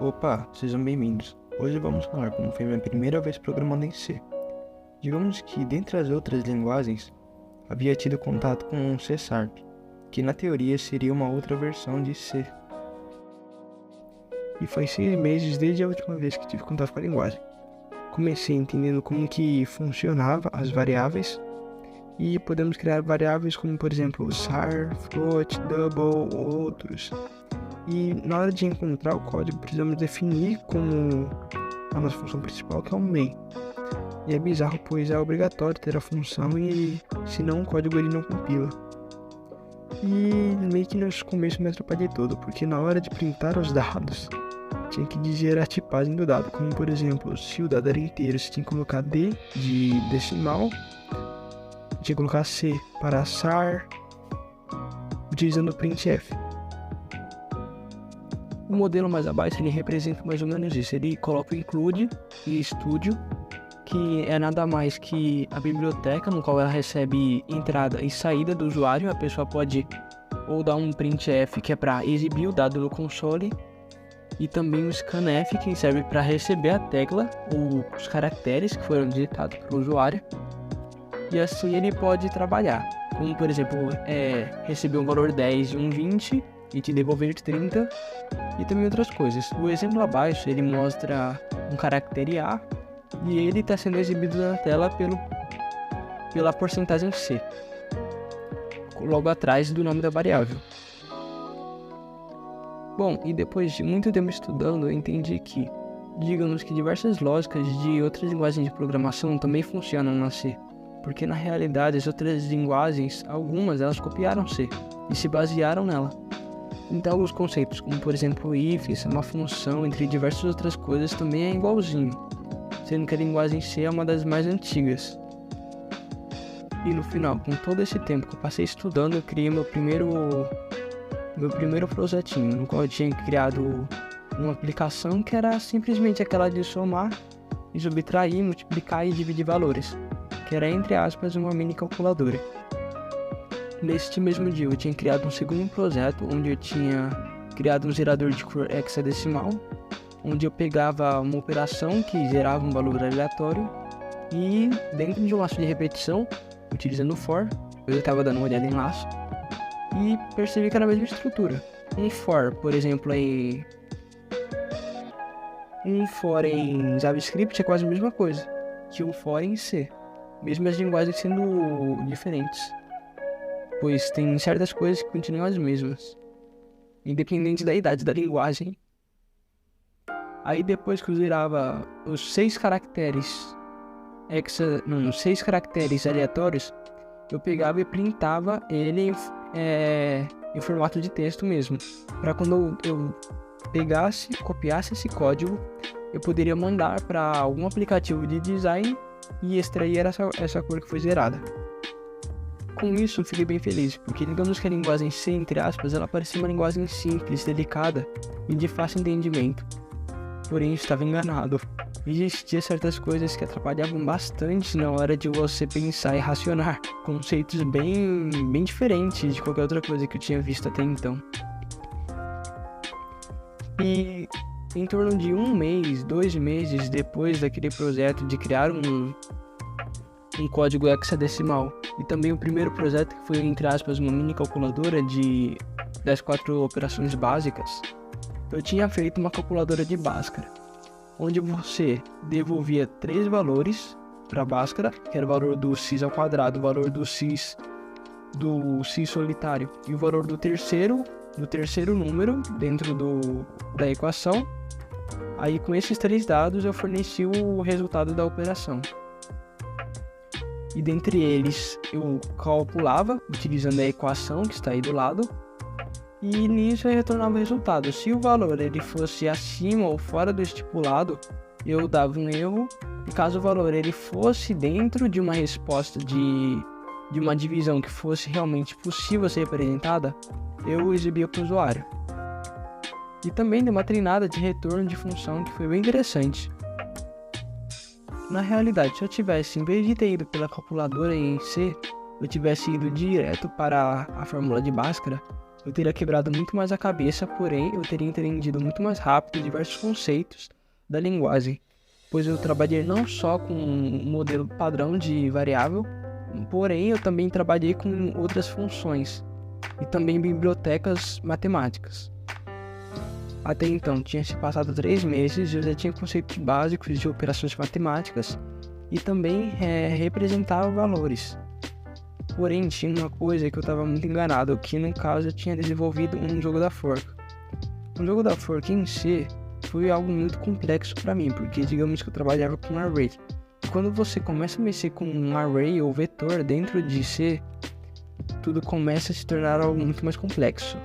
Opa, sejam bem-vindos. Hoje vamos falar como foi minha primeira vez programando em C. Digamos que, dentre as outras linguagens, havia tido contato com C Sharp, que na teoria seria uma outra versão de C. E faz 6 meses desde a última vez que tive contato com a linguagem. Comecei entendendo como que funcionava as variáveis, e podemos criar variáveis como, por exemplo, char, float, double ou outros. E na hora de encontrar o código, precisamos definir como a nossa função principal, que é o main. E é bizarro, pois é obrigatório ter a função e senão o código ele não compila. E meio que no começo me atrapalhei todo, porque na hora de printar os dados, tinha que dizer a tipagem do dado, como por exemplo, se o dado era inteiro, você tinha que colocar D de decimal, tinha que colocar C para char, utilizando o printf. O modelo mais abaixo ele representa mais ou menos isso. Ele coloca o include e studio, que é nada mais que a biblioteca no qual ela recebe entrada e saída do usuário. A pessoa pode ou dar um printf, que é para exibir o dado no console, e também o scanf, que serve para receber a tecla ou os caracteres que foram digitados para o usuário. E assim ele pode trabalhar, como por exemplo, receber um valor 10 e um 20 e te devolver 30, e também outras coisas. O exemplo abaixo ele mostra um caractere A e ele está sendo exibido na tela pela porcentagem C, logo atrás do nome da variável. Bom, e depois de muito tempo estudando, eu entendi que, digamos que diversas lógicas de outras linguagens de programação também funcionam na C, porque na realidade as outras linguagens, algumas elas copiaram C e se basearam nela. Então alguns conceitos, como por exemplo if, isso é uma função, entre diversas outras coisas, também é igualzinho, sendo que a linguagem C é uma das mais antigas. E no final, com todo esse tempo que eu passei estudando, eu criei meu primeiro projetinho, no qual eu tinha criado uma aplicação que era simplesmente aquela de somar, e subtrair, multiplicar e dividir valores, que era entre aspas uma mini calculadora. Neste mesmo dia eu tinha criado um segundo projeto, onde eu tinha criado um gerador de cor hexadecimal, onde eu pegava uma operação que gerava um valor aleatório e dentro de um laço de repetição, utilizando for, eu estava dando uma olhada em laço e percebi que era a mesma estrutura. Um for, por exemplo, em JavaScript é quase a mesma coisa que um for em C, mesmo as linguagens sendo diferentes, pois tem certas coisas que continuam as mesmas, independente da idade da linguagem. Aí depois que eu zerava os 6 caracteres aleatórios, eu pegava e printava ele em formato de texto mesmo, para quando eu pegasse, copiasse esse código, eu poderia mandar para algum aplicativo de design e extrair essa cor que foi gerada. Com isso eu fiquei bem feliz, porque digamos que a linguagem C, entre aspas, ela parecia uma linguagem simples, delicada e de fácil entendimento. Porém eu estava enganado. Existiam certas coisas que atrapalhavam bastante na hora de você pensar e racionar, conceitos bem diferentes de qualquer outra coisa que eu tinha visto até então. E em torno de 1 mês, 2 meses depois daquele projeto de criar um código hexadecimal, e também o primeiro projeto que foi, entre aspas, uma mini calculadora das 4 operações básicas, eu tinha feito uma calculadora de Bhaskara, onde você devolvia 3 valores para Bhaskara, que era o valor do x ao quadrado, o valor do x solitário e o valor do terceiro número dentro da equação. Aí com esses 3 dados eu forneci o resultado da operação. E dentre eles eu calculava utilizando a equação que está aí do lado, e nisso eu retornava o resultado. Se o valor ele fosse acima ou fora do estipulado, eu dava um erro, e caso o valor ele fosse dentro de uma resposta de uma divisão que fosse realmente possível ser representada, eu exibia para o usuário. E também dei uma treinada de retorno de função que foi bem interessante. Na realidade, se eu tivesse, em vez de ter ido pela calculadora em C, eu tivesse ido direto para a fórmula de Bhaskara, eu teria quebrado muito mais a cabeça, porém eu teria entendido muito mais rápido diversos conceitos da linguagem, pois eu trabalhei não só com um modelo padrão de variável, porém eu também trabalhei com outras funções e também bibliotecas matemáticas. Até então tinha se passado 3 meses e eu já tinha conceitos básicos de operações matemáticas e também representava valores. Porém, tinha uma coisa que eu estava muito enganado, que no caso eu tinha desenvolvido um jogo da forca. O jogo da forca em si foi algo muito complexo para mim, porque digamos que eu trabalhava com um array. E quando você começa a mexer com um array ou vetor dentro de C, tudo começa a se tornar algo muito mais complexo.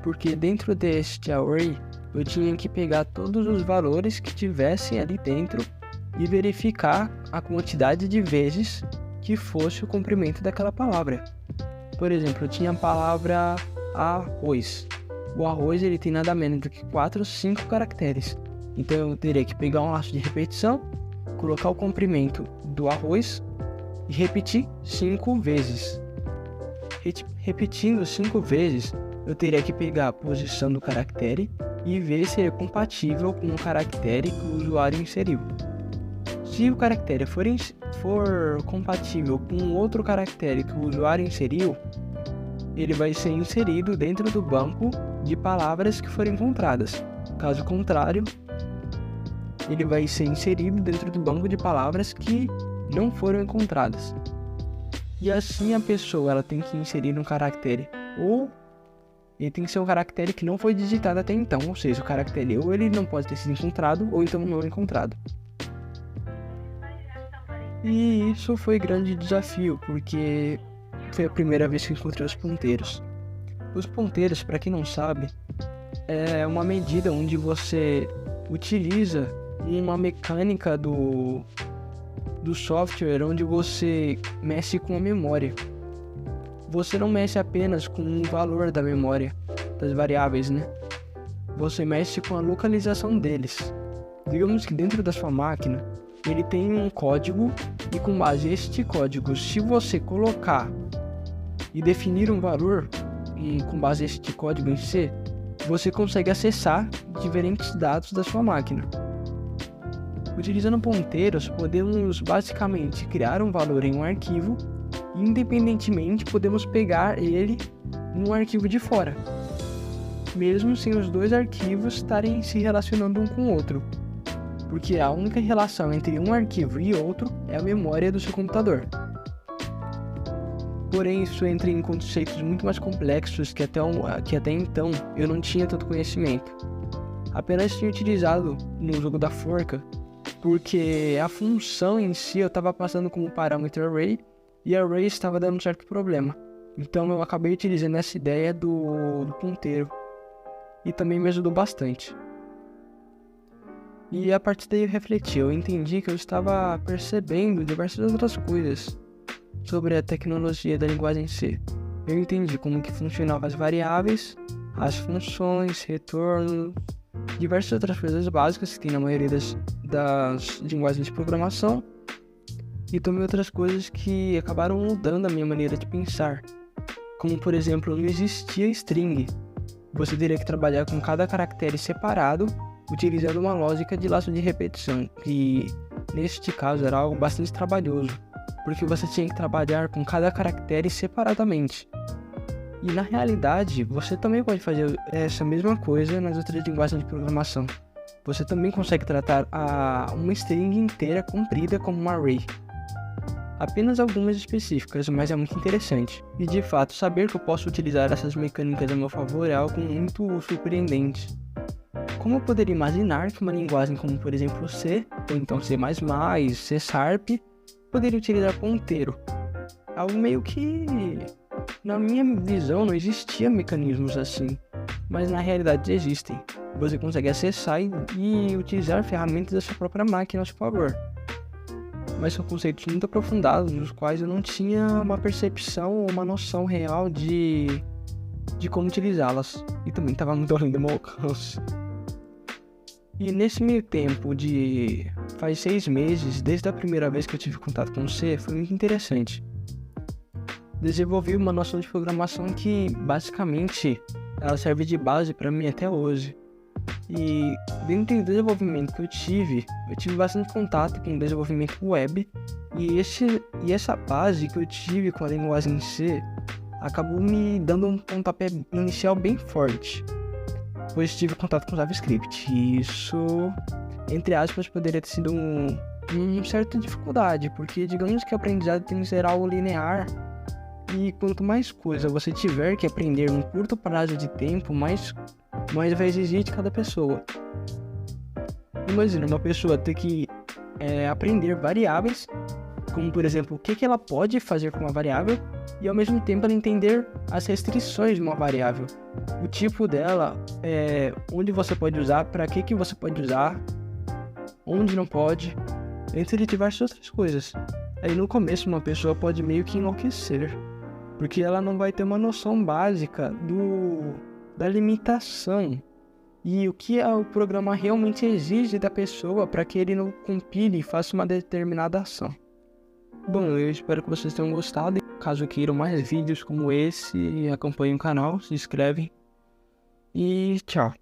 Porque dentro deste array, eu tinha que pegar todos os valores que tivessem ali dentro e verificar a quantidade de vezes que fosse o comprimento daquela palavra. Por exemplo, eu tinha a palavra arroz. O arroz ele tem nada menos do que 4 ou 5 caracteres. Então eu teria que pegar um laço de repetição, colocar o comprimento do arroz e repetir 5 vezes. Repetindo 5 vezes, eu teria que pegar a posição do caractere e ver se é compatível com o caractere que o usuário inseriu. Se o caractere for compatível com outro caractere que o usuário inseriu, ele vai ser inserido dentro do banco de palavras que forem encontradas. Caso contrário, ele vai ser inserido dentro do banco de palavras que não foram encontradas. E assim a pessoa ela tem que inserir um caractere ou ele tem que ser um caractere que não foi digitado até então, ou seja, o caractere ou ele não pode ter sido encontrado ou então não encontrado. E isso foi grande desafio, porque foi a primeira vez que encontrei os ponteiros. Os ponteiros, para quem não sabe, é uma medida onde você utiliza uma mecânica do software onde você mexe com a memória. Você não mexe apenas com o valor da memória, das variáveis, né? Você mexe com a localização deles. Digamos que dentro da sua máquina, ele tem um código e com base neste código, se você colocar e definir um valor e com base neste código em C, você consegue acessar diferentes dados da sua máquina. Utilizando ponteiros, podemos basicamente criar um valor em um arquivo e independentemente podemos pegar ele num arquivo de fora, mesmo sem os dois arquivos estarem se relacionando um com o outro. Porque a única relação entre um arquivo e outro é a memória do seu computador. Porém, isso entra em conceitos muito mais complexos que até então eu não tinha tanto conhecimento. Apenas tinha utilizado no jogo da forca, porque a função em si eu estava passando como parâmetro array, e array estava dando um certo problema. Então eu acabei utilizando essa ideia do ponteiro, e também me ajudou bastante. E a partir daí eu refleti, eu entendi que eu estava percebendo diversas outras coisas sobre a tecnologia da linguagem C. Eu entendi como que funcionavam as variáveis, as funções, retorno, diversas outras coisas básicas que tem na maioria das linguagens de programação, e também outras coisas que acabaram mudando a minha maneira de pensar. Como por exemplo, não existia string. Você teria que trabalhar com cada caractere separado, utilizando uma lógica de laço de repetição, e neste caso era algo bastante trabalhoso, porque você tinha que trabalhar com cada caractere separadamente. E na realidade, você também pode fazer essa mesma coisa nas outras linguagens de programação. Você também consegue tratar uma string inteira comprida como um array. Apenas algumas específicas, mas é muito interessante. E de fato, saber que eu posso utilizar essas mecânicas a meu favor é algo muito surpreendente. Como eu poderia imaginar que uma linguagem como, por exemplo, C, ou então C++, C Sharp, poderia utilizar ponteiro? Algo meio que, na minha visão, não existia mecanismos assim, mas na realidade existem. Você consegue acessar e utilizar ferramentas da sua própria máquina a seu favor. Mas são conceitos muito aprofundados, nos quais eu não tinha uma percepção ou uma noção real de como utilizá-las, e também estava muito além do meu alcance. E nesse meio tempo faz 6 meses, desde a primeira vez que eu tive contato com C, foi muito interessante. desenvolvi uma noção de programação que basicamente ela serve de base para mim até hoje. E dentro do desenvolvimento que eu tive bastante contato com o desenvolvimento web, e essa base que eu tive com a linguagem C acabou me dando um pontapé inicial bem forte, pois tive contato com JavaScript. E isso, entre aspas, poderia ter sido uma certa dificuldade, porque digamos que o aprendizado tem que ser algo linear, e quanto mais coisa você tiver que aprender num curto prazo de tempo, mais vai exigir de cada pessoa. Imagina uma pessoa ter que aprender variáveis, como por exemplo, o que ela pode fazer com uma variável, e ao mesmo tempo ela entender as restrições de uma variável, o tipo dela, onde você pode usar, para que você pode usar, onde não pode, entre diversas outras coisas. Aí no começo uma pessoa pode meio que enlouquecer, porque ela não vai ter uma noção básica da limitação e o que o programa realmente exige da pessoa para que ele não compile e faça uma determinada ação. Bom, eu espero que vocês tenham gostado. Caso queiram mais vídeos como esse, acompanhem o canal, se inscrevem e tchau.